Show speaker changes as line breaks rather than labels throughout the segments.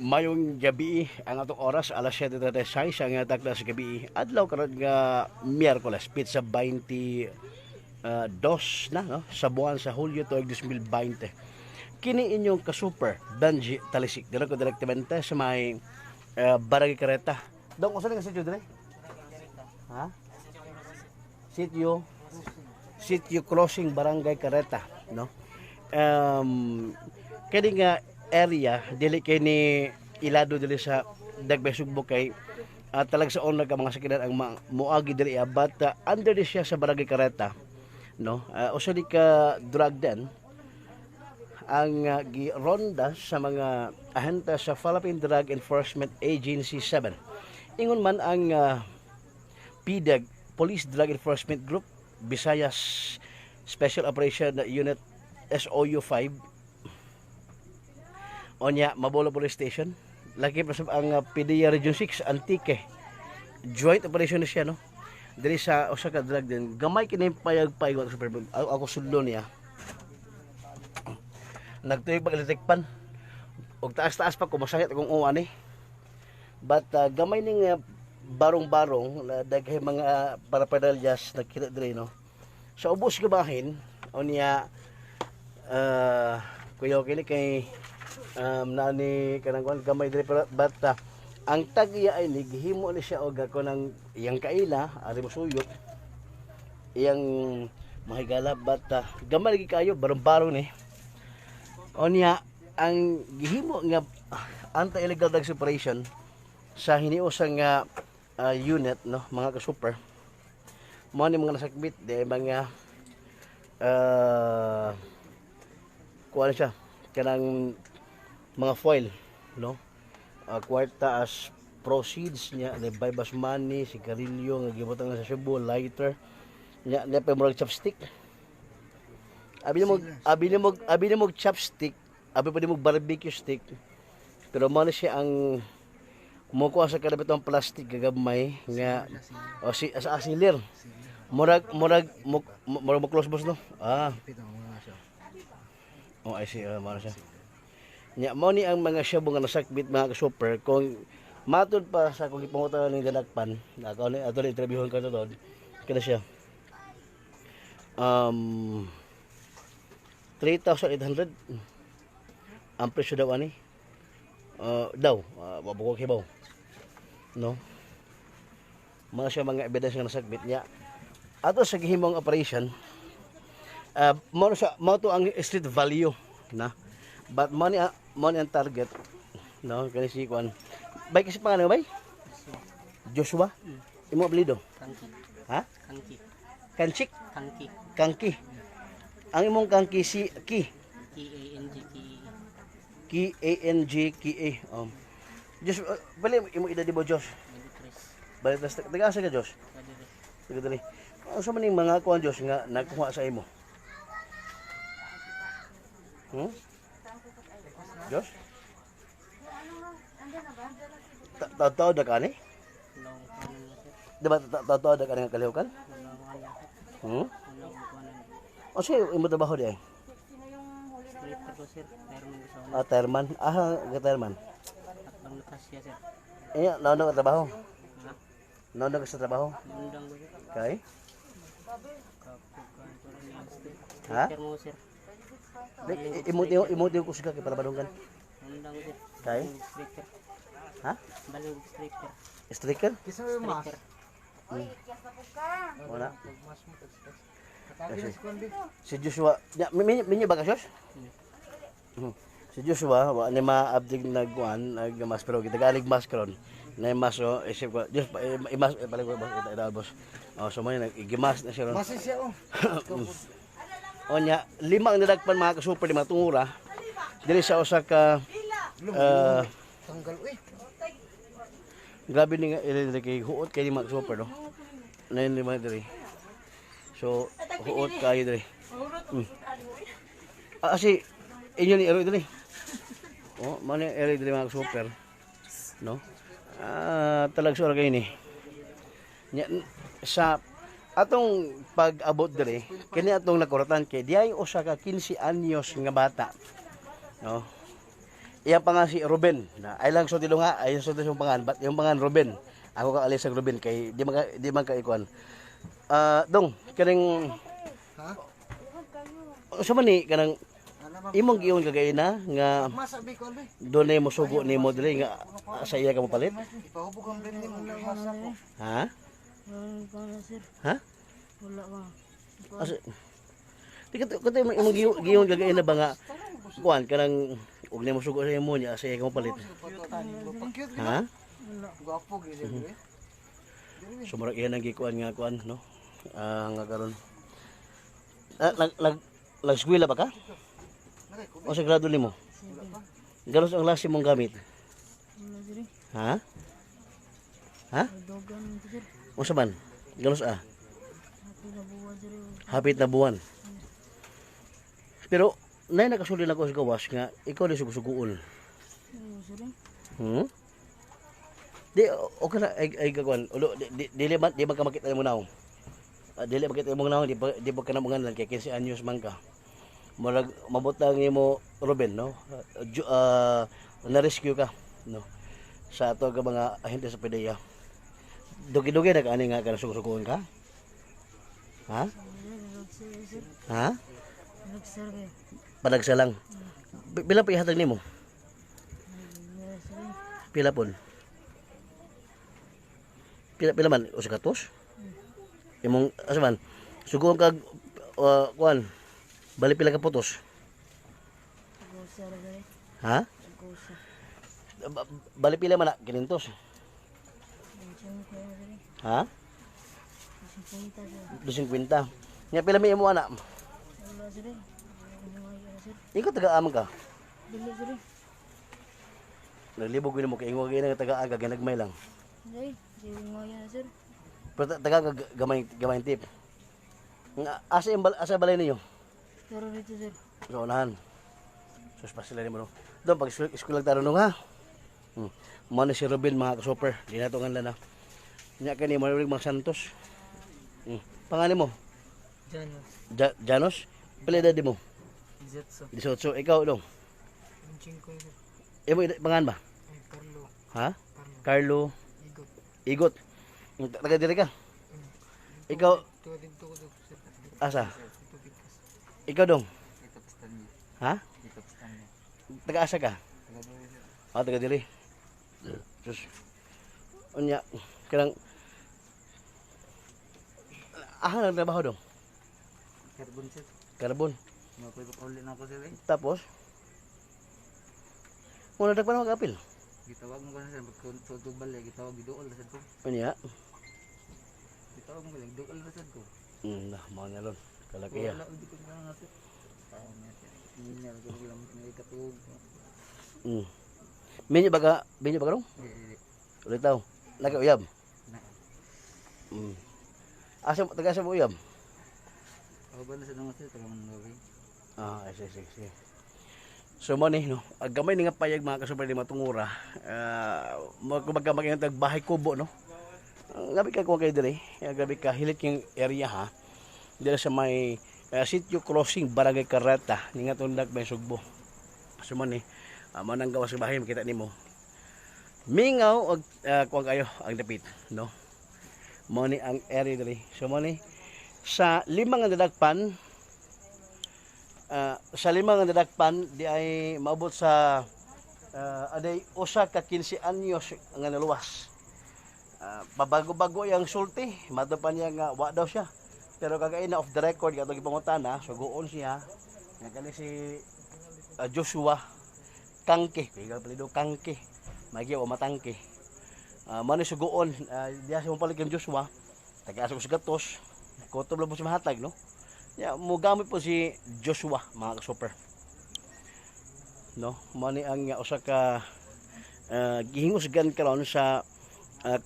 Mayong gabi ang atong oras alas 7:36 ang takda sa gabi adlaw karon nga Miyerkules pizza 22 na no sa buwan sa Hulyo tuig 2020. Kini inyong ka-super Benji Talisik dira ko direktamente sa may Barangay Careta. Dong usa nga sitio dire? Ha? Sitio Crossing Barangay Careta, no? Kani nga area dili kay ni ilado dili sa Dagbay Sugbo kay talag sa owner ka mga sakinan ang muagi dili but under this siya sa Barangay Careta, no. Usa di ka drug den ang gironda sa mga ahente sa Philippine Drug Enforcement Agency 7. Ingon man ang PDEG Police Drug Enforcement Group Visayas Special Operation Unit SOU 5 Onya, Mabolo Police Station. Lagi pa sa ang PDEA Region 6, Antique. Joint operation na siya, no? Dili sa usa ka drug din. Gamay kini payag-payag ako sudlo niya. Nagtuyog pag electric pan. Og taas-taas pa kumasakit akong uwan ni. But gamay ning barong-barong na daghay mga paraphernalia nakita diri, no? Sa ubos gabahin onya kuya kini kay nani kanang kuan gamay diri but ang tag-iya ay gihimo ni siya og ako ng iyang kaila ari mo suyot iyang mahigala but gamay lagi kayo barong-barong ni onya ang gihimo nga anti-illegal drugs operation sa hiniusang nga unit, no, mga ka-super mo ni mga nasakbit di mga kuan siya kanang mga foil, no, kwarta as proceeds niya ni buybas money, sigarilyo nga gibutang sa Cebu, lighter niya na pa murag chopstick abi ni mo chopstick abi pa ni mo barbecue stick pero mo na siya ang kumukuha sa kalabitong plastic gagamay nga o si as asilir murag mo close boss, no. I see, mara siya. Nya mo ni ang mga shabu nga nasakbit mga ka-super kung matud pa sa kung ipangutan ning dalagpan ako ni ato ni interviewon ka tod kada siya 3,800 ang presyo daw ani mabuko kibaw, no. Mga siya mga evidence nga nasakbit niya ato sa gihimong operation mo to ang street value na but money ang target, no, kani si kuan bay kasi pangalan bay Joshua imo apelyido ha Kanchik Kangki ang imong Kangki si K-A-N-G-K-A Joshua bali imo edad di ba Josh bali taga-asa ka Josh taga-dali sa maning mga kuan Josh nga nagkuha sa imo Josh? Tao da ka ni? Diba tao da ka nga kalihukan? O siya yung trabaho di ay? Terman? Terman? Naunang ka trabaho? Naunang ka sa trabaho? Okay? Ha? Imuti ko siya kay palabadong kan. Kay? Ha?
Balog striker.
Striker?
Kisa mo mas.
Wala. Si Joshua, minyo ba ka Josh? Si Joshua, wa ni maabdig nagkuan, nagmas pero gitagalig mas karon. Na mas isip ko, Josh, imas palig ko boss. So man nagimas na siya ron.
Mas siya
Onya, 5 ang nadagpan mga ka-super di matungura. Dili sa usa ka
tanggal
Grabe ni nga area diri kay huot kay ni mga super no. Nain ni mga diri. So huot kayo diri. Kasi inyo ni area diri. Oh, man area diri mga super. No? Talag sura kay ni. Sa atong pag-abot diri, kini atong nakuratan kay diay usa ka 15 anyos nga bata. No? Iya pa nga si Ruben. Na ay lang so dilo nga, ay so yung pangan, but yung pangan Ruben. Ako ka alis sa Ruben kay di man ka ikuan. Dong, kaning ha? Sa man ni kanang imong giyon kagay na nga dunay mo sugo nimo diri nga sa iya ka mo palit? Ha? Ha?
Wala ba?
Asa Dito imong giyon kagay na ba nga kuan kanang ug nimo sugo sa imo nya sa iya ka mo palit? Ha?
Gwapo gyud.
Sumurag iyan ang gikuan nga kuan no. Nga karon. Lag-eskwela ba ka? O sa grado nimo? Ganos ang klase mong gamit? Ha? Ha? O sa man? Ganos Hapit na buwan. Pero nay nakasuli na ko sa gawas nga ikaw di sugusuguol. Di okay na ay gagwan. Ulo dili man ka makita mo naong. Dili makita mo naong di ba ka na mga lang kay 15 anyos man ka. Marag mabutang nimo Ruben no. Na-rescue ka no. Sa ato ka mga ahente sa PDEA. Dugi-dugi na kaani nga sugusuguon ka? Ha? Ha? Padagsa lang. Pila pa ihatag nimo? Pila pon? Pila man o sa katos? Imong asa man? Suguon kag kuan. Bali pila ka putos? Ha? Bali pila man na kinintos? Ha? 250. Nya pila mi imo ana? Ikaw taga-amang ka? Naglibog mo kay ingo gina taga-aga ginagmay lang. Pero taga-gamay tip. Asa balay ninyo?
Pero dito sir.
Sa unahan. Sus pa sila ni mo. Doon pag eskwela tarunong ha. Mano si Ruben mga ka-super. Di na ito nga na. Nya ka ni Manuel mga Santos. Pangalan mo?
Janos.
Janos? Pila edad mo?
18.
18. Ikaw dong?
25.
Imo pangalan ba?
Carlo.
Ha? Carlo.
Igot.
Igot. Taga diri ka? Ikaw asa? Ikaw dong? Ha? Taga asa ka? Taga diri. Sus. Unya kanang nang trabaho dong?
Carbon sir.
Carbon.
Mapapuli na ako sir.
Tapos muna dagpan mo kapil.
Gitawag mo kana sir pagtutog balay gitawag giduol sa ko.
Unya.
Gitawag mo balay giduol sa ko.
Nah, mau nyalon. Kalaki ya.
Wala udi ko na nga sir. Ninya ko lang may katug.
Minyo baga dong? Ulit tahu. Lagi uyab. Asa taga sa uyab?
Ako ba na sa mga sir taga Manaway.
Sige. So mo ni no, gamay ni nga payag mga kasupay di matungura. Kumbaga maging tagbahay kubo no. Gabi ka ko kay dire, gabi ka hilit yung area ha. Dira sa may sitio crossing Barangay Carreta ni nga tundag may Sugbo. So mo ni manang gawas sa bahay makita nimo. Mingaw og kuan kayo ang dapit no. Mo ni ang area dire. So mo ni sa limang nadagpan di ay maabot sa aday usa ka 15 anyos nga naluwas. Pabago-bago yang sulti, madapan niya nga wa daw siya. Pero kagay na off the record katong gipangutana, sugoon siya. Nga kani si Joshua Kangke, piga palido Kangke. Magi o matangke. Mano sugoon, diya siya mapalig kang Joshua. Taga-asa ko sa gatos. Kutob lang po si mahatag, no? Ya, mugamit po si Joshua, mga super. No, mani ang usa ka gihingusgan karon sa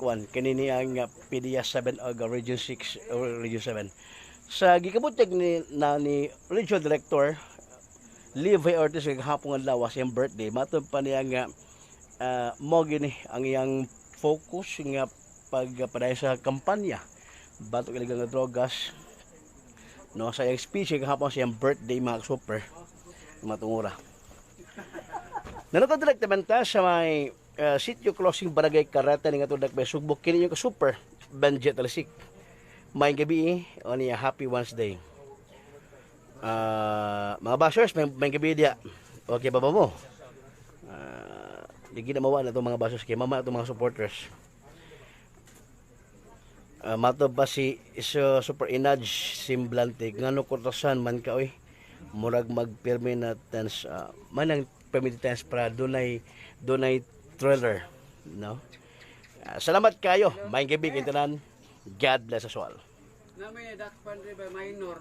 kuan kanini ang PDEA 7 o Region 6 or Region 7 sa gikabutig ni Regional Director Levi Ortiz hapon nga lawas yung birthday matod pa niya nga mo gini ang iyang focus nga pagpaday sa kampanya batok iligang nga drogas no sa iyang speech hapon sa iyang birthday mga super matungura nanukod direktaman ta sa may sitio closing barangay Karata ni nga tudak may sugbok kini yung super Benjet Talisik may gabi o niya happy Wednesday mga bashers may gabi dia okay ba mo di ginamawa na itong mga bashers kay mama itong mga supporters mato ba si super inaj simblante ngano kortasan man ka oy murag magpirme na tens manang permitted tens para dunay trailer no salamat kayo may gabi kintanan God bless us all
Nami dak pandre ba minor